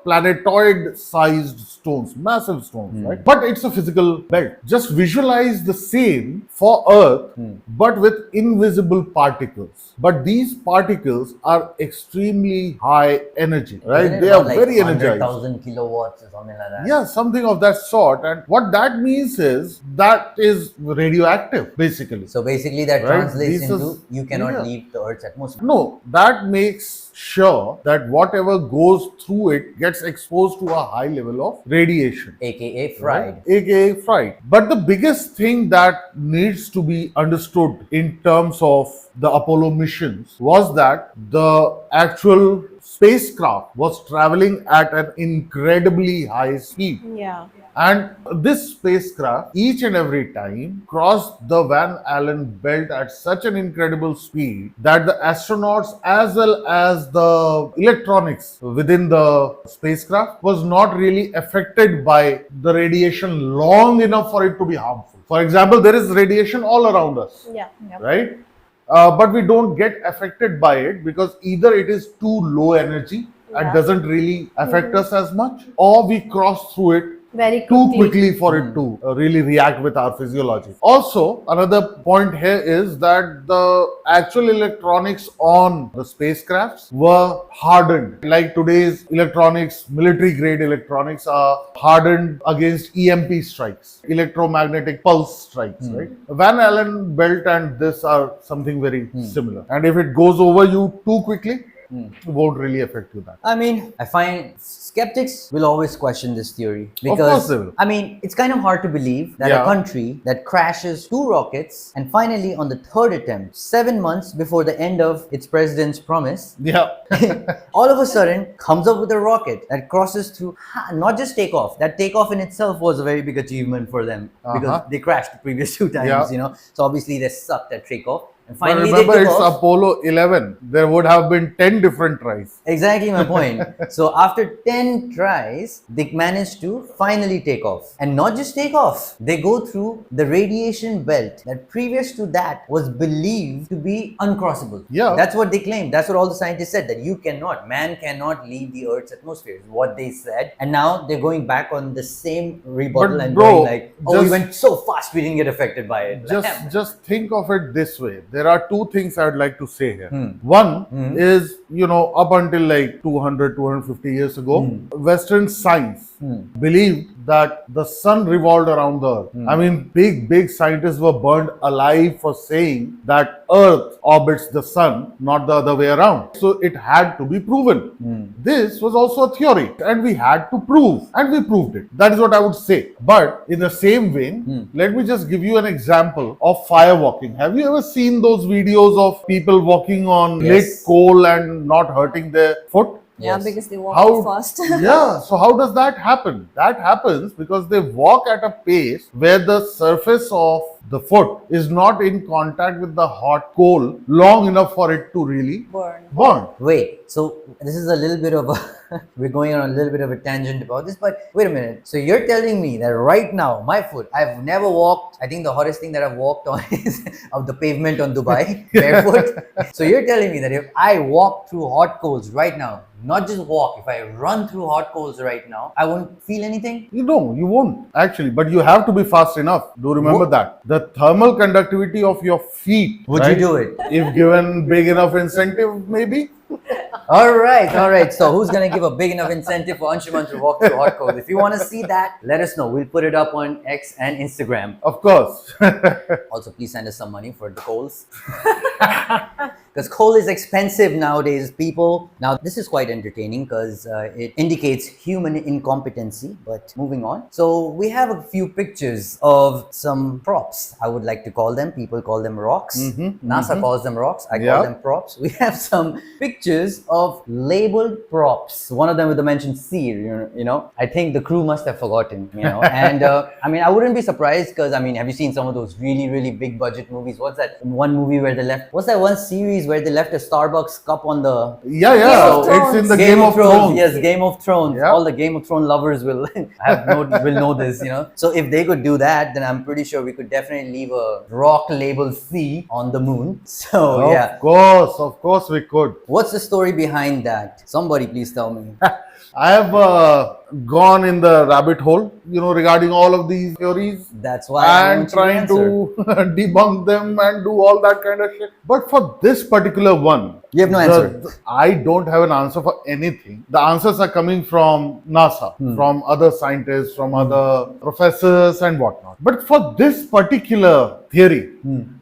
Planetoid sized stones, massive stones, right? But it's a physical belt. Just visualize the same for Earth, but with invisible particles. But these particles are extremely high energy, right? Isn't it They are about, like, very energized. 100,000 kilowatts or something like that. Yeah, something of that sort. And what that means is that is radioactive, basically. So basically that Right, translates this into is- you cannot yeah. leave the Earth's atmosphere. No, that makes sure that whatever goes through it gets exposed to a high level of radiation. AKA fried. AKA fried. But the biggest thing that needs to be understood in terms of the Apollo missions was that the actual spacecraft was traveling at an incredibly high speed. Yeah. And this spacecraft, each and every time, crossed the Van Allen belt at such an incredible speed that the astronauts, as well as the electronics within the spacecraft, was not really affected by the radiation long enough for it to be harmful. For example, there is radiation all around us, Yeah. right? But we don't get affected by it because either it is too low energy and doesn't really affect us as much, or we cross through it Very too quickly. quickly for it to really react with our physiology. Also, another point here is that the actual electronics on the spacecrafts were hardened. Like today's electronics, military grade electronics are hardened against EMP strikes, electromagnetic pulse strikes, right? Van Allen belt and this are something very similar. And if it goes over you too quickly, it won't really affect you that. I mean, I find skeptics will always question this theory because, course they will. I mean, it's kind of hard to believe that a Yeah. country that crashes 2 rockets and finally on the 3rd attempt, 7 months before the end of its president's promise, Yeah. all of a sudden comes up with a rocket that crosses through, not just takeoff. That takeoff in itself was a very big achievement for them because they crashed the previous 2 times, Yeah. you know. So obviously they sucked at takeoff. And But finally remember, they took it's off. Apollo 11. There would have been 10 different tries. Exactly my point. So after 10 tries, they managed to finally take off. And not just take off, they go through the radiation belt that previous to that was believed to be uncrossable. Yeah. That's what they claimed. That's what all the scientists said, that man cannot leave the Earth's atmosphere, is what they said. And now they're going back on the same rebuttal But and bro, going like, oh, we just- went so fast we didn't get affected by it. Just think of it this way. There are 2 things I'd like to say here. Hmm. One is, up until like 200, 250 years ago, Western science believed that the sun revolved around the earth. I mean, big scientists were burned alive for saying that earth orbits the sun, not the other way around. So it had to be proven. This was also a theory and we had to prove, and we proved it. That is what I would say. But in the same vein, let me just give you an example of fire walking. Have you ever seen those videos of people walking on lit coal and not hurting their foot? Yeah, because they walk too fast. Yeah, so how does that happen? That happens because they walk at a pace where the surface of the foot is not in contact with the hot coal long enough for it to really burn. Wait, so this is a little bit of a, we're going on a little bit of a tangent about this, but wait a minute. So you're telling me that right now, my foot, I've never walked, I think the hottest thing that I've walked on is of the pavement on Dubai, barefoot. So you're telling me that if I walk through hot coals right now, not just walk, if I run through hot coals right now, I won't feel anything? You won't actually, but you have to be fast enough. Do remember that. The thermal conductivity of your feet. Would you do it? If given big enough incentive, maybe. All right. So who's going to give a big enough incentive for Anshuman to walk through hot coals? If you want to see that, let us know. We'll put it up on X and Instagram. Of course. Also, please send us some money for the coals. Because coal is expensive nowadays, people. Now, this is quite entertaining because it indicates human incompetency. But moving on. So, we have a few pictures of some props, I would like to call them. People call them rocks. NASA calls them rocks. I call them props. We have some pictures of labeled props. One of them with the mention seal, you know. I think the crew must have forgotten, you know. And I mean, I wouldn't be surprised because, I mean, have you seen some of those really big budget movies? What's that one movie where they left? What's that one series where they left a Starbucks cup on the... Yeah. It's in the Game of Thrones. Yes, Game of Thrones. Yeah. All the Game of Thrones lovers will will know this, you know. So if they could do that, then I'm pretty sure we could definitely leave a rock label C on the moon. So Of course we could. What's the story behind that? Somebody please tell me. I have gone in the rabbit hole, regarding all of these theories. That's why I'm trying to debunk them and do all that kind of shit. But for this particular one, you have no answer. I don't have an answer for anything. The answers are coming from NASA, from other scientists, from other professors and whatnot. But for this particular theory,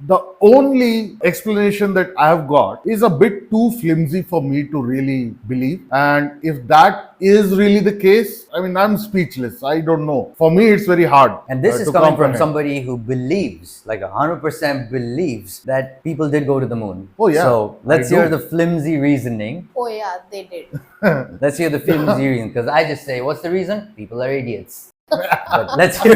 the only explanation that I have got is a bit too flimsy for me to really believe. And if that is really the case, I mean, I'm speechless. I don't know. For me, it's very hard. And this is coming from somebody who believes, like 100% believes, that people did go to the moon. Oh, yeah. So let's hear the flimsy reasoning. Oh yeah, they did. Let's hear the flimsy reason. Because I just say, what's the reason? People are idiots. But let's hear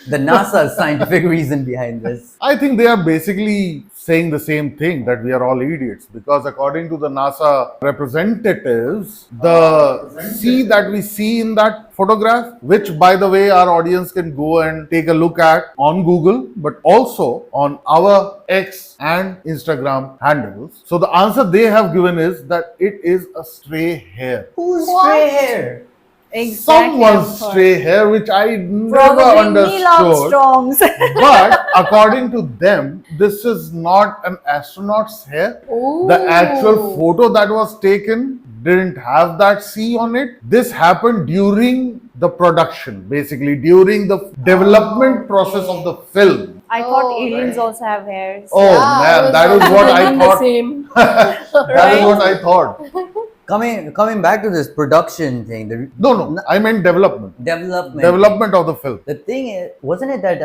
the NASA scientific reason behind this. I think they are basically saying the same thing, that we are all idiots, because according to the NASA representatives, the sea that we see in that photograph, which by the way our audience can go and take a look at on Google, but also on our X and Instagram handles. So the answer they have given is that it is a stray hair. Who's stray hair? Exactly. Someone's stray hair, which I never Probably understood. Neil Armstrong's. But according to them, this is not an astronaut's hair. Ooh. The actual photo that was taken didn't have that C on it. This happened during the production, basically during the development process of the film. I thought aliens also have hairs. Oh man, that is what I thought. Same. That is what I thought. Coming back to this production thing. No, I meant development. Development of the film. The thing is, wasn't it that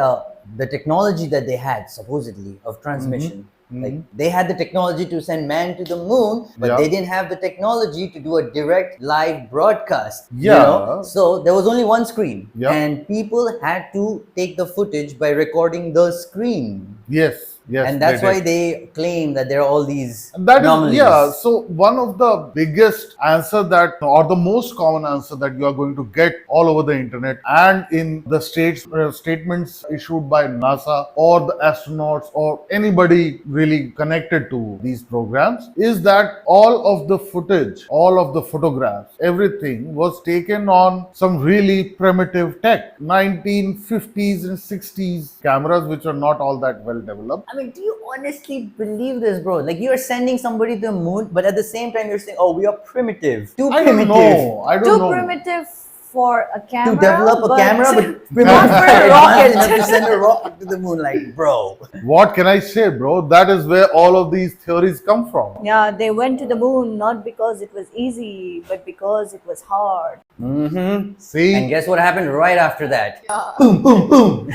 the technology that they had supposedly of transmission, like they had the technology to send man to the moon, but they didn't have the technology to do a direct live broadcast. Yeah. You know? So there was only one screen, Yeah. and people had to take the footage by recording the screen. Yes. And that's why they claim that there are all these That anomalies. is, yeah. So one of the biggest answer that, or the most common answer that you are going to get all over the internet and in the statements issued by NASA or the astronauts or anybody really connected to these programs, is that all of the footage, all of the photographs, everything was taken on some really primitive tech, 1950s and 60s cameras, which are not all that well developed. I mean, do you honestly believe this, bro? Like, you're sending somebody to the moon, but at the same time, you're saying, oh, we are primitive. Too I primitive. don't know. Too primitive for a camera. To develop a camera, but we're not for a rocket. enough to send a rocket to the moon. Like, bro. What can I say, bro? That is where all of these theories come from. Yeah, they went to the moon not because it was easy, but because it was hard. Mm-hmm. See? And guess what happened right after that? Yeah. Boom, boom, boom.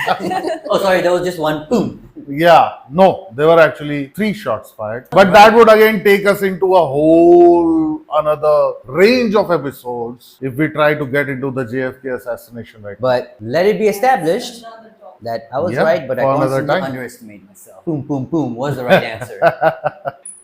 Oh, sorry, there was just one boom. Yeah, no, there were actually 3 shots fired. But that would again take us into a whole another range of episodes if we try to get into the JFK assassination right now. But let it be established that I was Yeah, right, but I for another constantly time. underestimate myself. Boom, boom, boom was the right answer.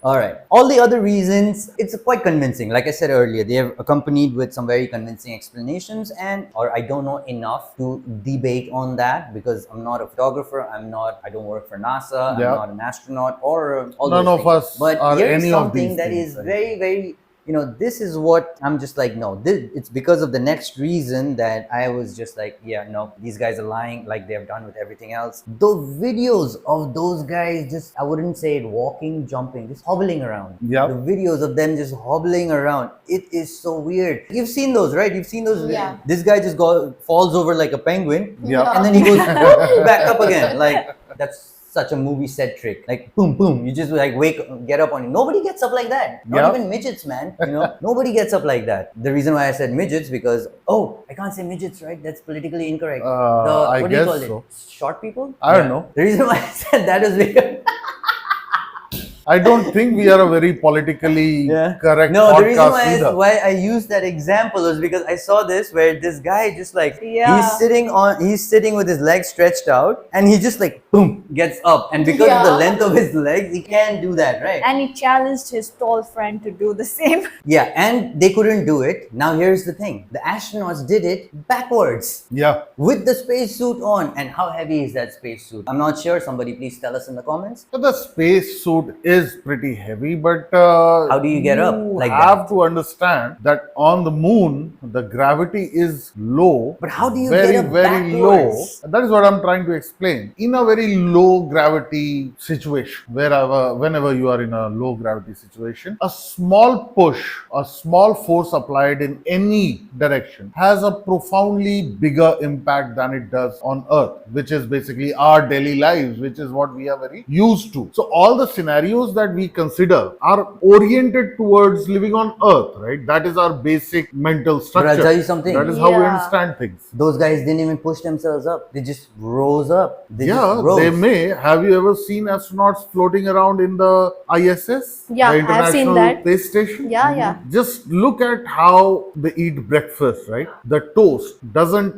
All right. All the other reasons, it's quite convincing. Like I said earlier, they have accompanied with some very convincing explanations, or I don't know enough to debate on that because I'm not a photographer. I don't work for NASA. Yeah. I'm not an astronaut or all None those of things. us But are here's any of something these that things, is right? very, very, this is what I'm just like, no, it's because of the next reason that I was just like, yeah, no, these guys are lying like they have done with everything else. The videos of those guys just, I wouldn't say it walking, jumping, just hobbling around. Yeah. The videos of them just hobbling around. It is so weird. You've seen those, right? You've seen those. Yeah. This guy just falls over like a penguin. Yeah. And then he goes back up again. Like, that's such a movie set trick. Like, boom, boom. You just like get up on it. Nobody gets up like that. Not Yeah. even midgets, man. Nobody gets up like that. The reason why I said midgets because, I can't say midgets, right? That's politically incorrect. I what do you guess call it? so. Short people? I don't know. The reason why I said that is because I don't think we are a very politically correct No, the reason podcast either. why I used that example is because I saw this where this guy just like Yeah. he's sitting with his legs stretched out and he just like boom gets up, and because of the Yeah. length of his legs he can't do that, right? And he challenged his tall friend to do the same. Yeah, and they couldn't do it. Now here's the thing: the astronauts did it backwards Yeah. with the spacesuit on. And how heavy is that spacesuit? I'm not sure. Somebody please tell us in the comments. So the space suit is pretty heavy, but How do you get up like You that? have to understand that on the moon, the gravity is low. But how do you very, get up very backwards? low? That is what I'm trying to explain. In a very low gravity situation, whenever you are in a low gravity situation, a small push, a small force applied in any direction has a profoundly bigger impact than it does on Earth, which is basically our daily lives, which is what we are very used to. So all the scenarios that we consider are oriented towards living on Earth, right? That is our basic mental structure. But I'll tell you something. That is how we Yeah. understand things. Those guys didn't even push themselves up. They just rose up. They Yeah, just rose. they may. Have you ever seen astronauts floating around in the ISS? Yeah, the I have seen International that. Space Station? Yeah, yeah. Just look at how they eat breakfast, right? The toast doesn't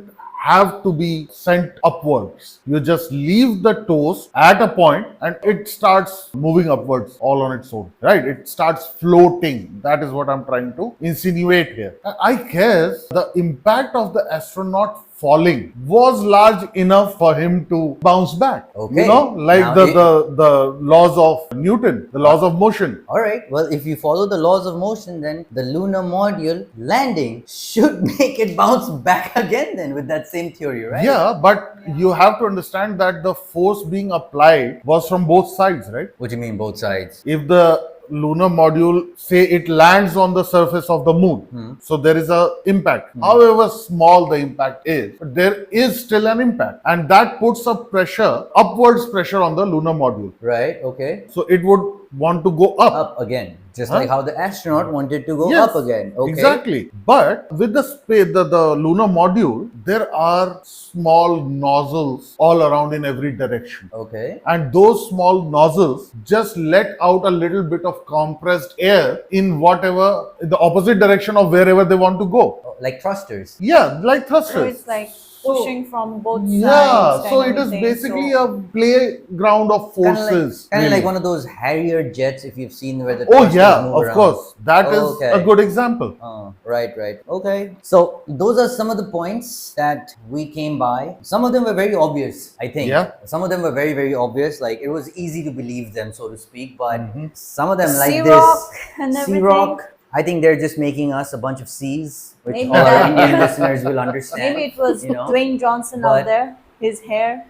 have to be sent upwards. You just leave the toast at a point and it starts moving upwards all on its own, right? It starts floating. That is what I'm trying to insinuate here. I guess the impact of the astronaut falling was large enough for him to bounce back. Okay. You know, like Now the laws of Newton, the laws of motion. All right. Well, if you follow the laws of motion, then the lunar module landing should make it bounce back again. Then with that same theory, right? Yeah, but you have to understand that the force being applied was from both sides, right? What do you mean both sides? If the lunar module, say it lands on the surface of the moon, so there is a impact. However small the impact is, there is still an impact, and that puts a pressure, upwards pressure on the lunar module. Right. Okay. So it would want to go up. Up again, just like how the astronaut wanted to go Yes, up again. Okay. Exactly. But with the space, the lunar module, there are small nozzles all around in every direction. Okay. And those small nozzles just let out a little bit of compressed air in the opposite direction of wherever they want to go. Oh, like thrusters. Yeah, like So thrusters. it's like pushing from both sides. Yeah, so kind it of is thing. basically So- a playground of forces. Kind of really. like one of those Harrier jets, if you've seen where the Oh thrusters yeah, move of around. course. That is Okay. a good example. Right. Okay. So those are some of the points that we came by. Some of them were very obvious, I think. Yeah. Some of them were very, very obvious. Like it was easy to believe them, so to speak. But some of them, like Sea-Rock this, and everything. Sea-Rock, I think they're just making us a bunch of C's, which Maybe all our that. Indian listeners will understand. Maybe it was Dwayne Johnson But- out there, his hair.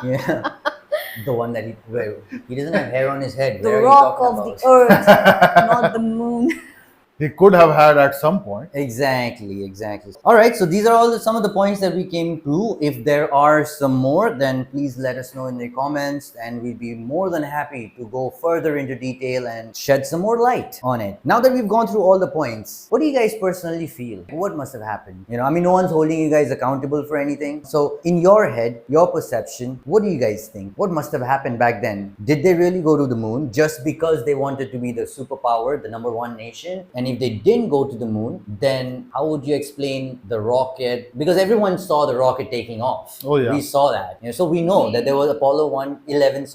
Yeah. The one that he doesn't have hair on his head. The Where are you rock talking of about? the earth, not the moon. he could have had at some point. Exactly. All right, so these are all some of the points that we came through. If there are some more, then please let us know in the comments, and we'd be more than happy to go further into detail and shed some more light on it. Now that we've gone through all the points, what do you guys personally feel? What must have happened? I mean, no one's holding you guys accountable for anything. So in your head, your perception, what do you guys think? What must have happened back then? Did they really go to the moon just because they wanted to be the superpower, the #1 nation? And if they didn't go to the moon, then how would you explain the rocket? Because everyone saw the rocket taking off. Oh, yeah. We saw that. So we know that there was Apollo 111,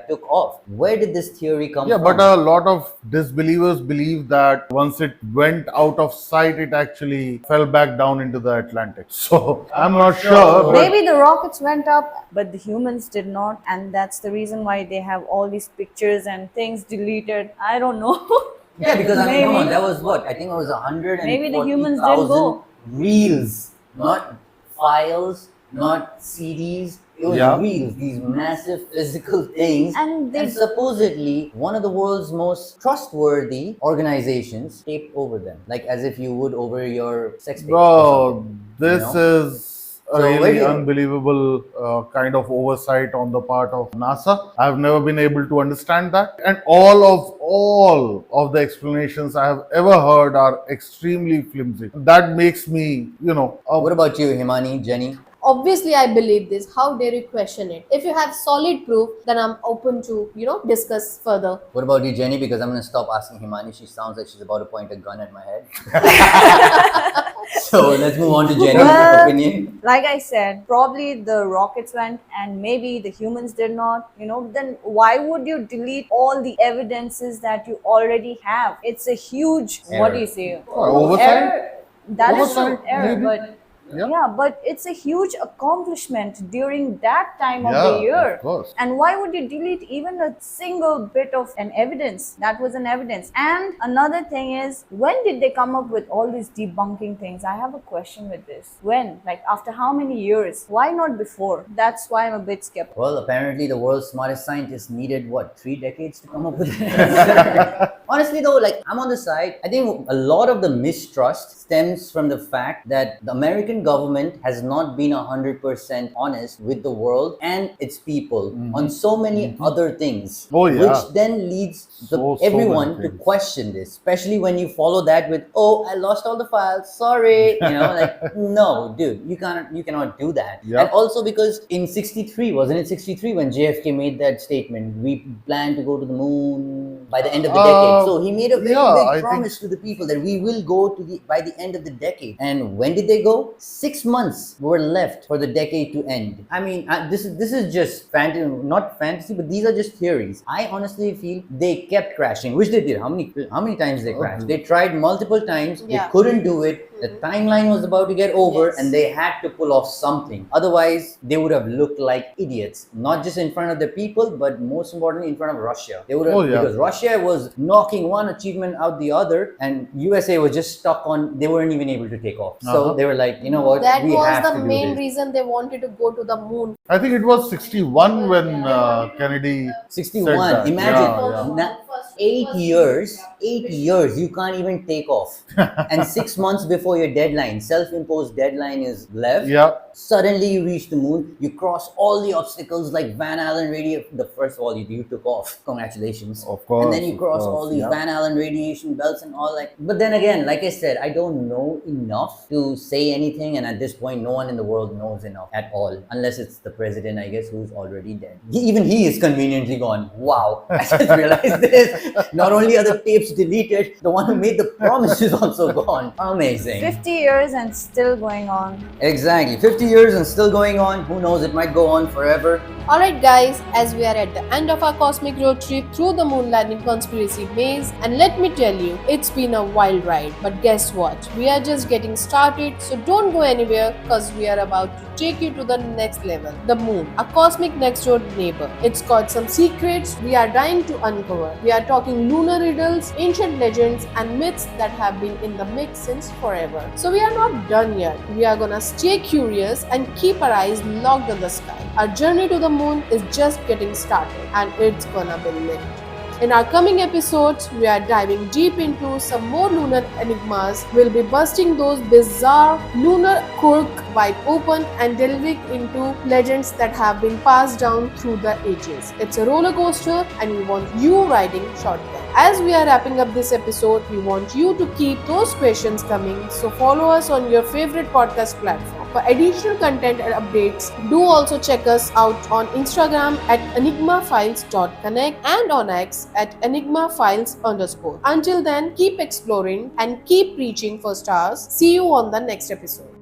took off. Where did this theory come from? Yeah, but a lot of disbelievers believe that once it went out of sight, it actually fell back down into the Atlantic. So I'm not sure. But Maybe the rockets went up, but the humans did not, and that's the reason why they have all these pictures and things deleted. I don't know. Yeah, because I mean, Maybe. come on, that was what? I think it was 140,000 Maybe the humans didn't go. reels, not files, not CDs. It was Yeah. reels, these massive physical things. And they- supposedly, one of the world's most trustworthy organizations taped over them, like as if you would over your sex tape. or bro, something, this you know? is a So where really do you- unbelievable kind of oversight on the part of NASA. I've never been able to understand that. And all of the explanations I have ever heard are extremely flimsy. That makes me, What about you, Himani, Jenni? Obviously, I believe this. How dare you question it? If you have solid proof, then I'm open to, discuss further. What about you, Jenni? Because I'm going to stop asking Himani. She sounds like she's about to point a gun at my head. So let's move on to Jenni's Well, opinion. like I said, probably the rockets went and maybe the humans did not. Then why would you delete all the evidences that you already have? It's a huge, what do you say? Oversight? Error. That is Oversight, not error, maybe. but Yeah. yeah, but it's a huge accomplishment during that time of Yeah, the year. of course. And why would you delete even a single bit of an evidence? That was an evidence. And another thing is, when did they come up with all these debunking things? I have a question with this. When? Like after how many years? Why not before? That's why I'm a bit skeptical. Well, apparently the world's smartest scientists needed, 3 decades to come up with an answer. Honestly though, I'm on the side. I think a lot of the mistrust stems from the fact that the American government has not been 100% honest with the world and its people on so many other things. Oh, yeah. Which then leads So everyone many to things. question this, especially when you follow that with, "Oh, I lost all the files, sorry." No, dude, you cannot do that. Yeah. And also because in 63, wasn't it 63 when JFK made that statement, we plan to go to the moon by the end of the decade. So he made a very yeah, I big think- promise to the people that we will go to by the end of the decade. And when did they go? 6 months were left for the decade to end. I mean, this is just not fantasy, but these are just theories. I honestly feel they kept crashing, which they did. How many times they crashed? They tried multiple times. Yeah. They couldn't do it. The timeline was about to get over, Yes. and they had to pull off something. Otherwise, they would have looked like idiots, not just in front of the people, but most importantly in front of Russia. They would have, Oh, yeah. because Russia was knocking one achievement out the other, and USA was just stuck on. They weren't even able to take off. So Uh-huh. they were like, you know what? That we was have the to do main this. reason they wanted to go to the moon. I think it was 61 when Kennedy 61. said that. Imagine Yeah, yeah. 8 years. 8 years. You can't even take off. And 6 months before your deadline, self-imposed deadline is left. Yeah. Suddenly you reach the moon. You cross all the obstacles like Van Allen radiation. The first of all, you took off. Congratulations. Of course, And then you of cross course, all these yeah. Van Allen radiation belts and all that. But then again, like I said, I don't know enough to say anything. And at this point, no one in the world knows enough at all. Unless it's the president, I guess, who's already dead. Even he is conveniently gone. Wow. I just realized this. Not only are the tapes deleted, the one who made the promise is also gone. Amazing. 50 years and still going on. Exactly. 50 years and still going on. Who knows? It might go on forever. Alright guys, as we are at the end of our cosmic road trip through the moon landing conspiracy maze, and let me tell you, it's been a wild ride. But guess what? We are just getting started, so don't go anywhere because we are about to take you to the next level, the moon, a cosmic next door neighbor. It's got some secrets we are dying to uncover. We are talking lunar riddles, ancient legends, and myths that have been in the mix since forever. So we are not done yet. We are gonna stay curious and keep our eyes locked on the sky. Our journey to the moon is just getting started, and it's gonna be lit. In our coming episodes, we are diving deep into some more lunar enigmas. We'll be busting those bizarre lunar quirk wide open and delving into legends that have been passed down through the ages. It's a roller coaster and we want you riding shotgun. As we are wrapping up this episode, we want you to keep those questions coming, so follow us on your favorite podcast platform. For additional content and updates, do also check us out on Instagram at enigmafiles.connect and on X at enigmafiles_. Until then, keep exploring and keep reaching for stars. See you on the next episode.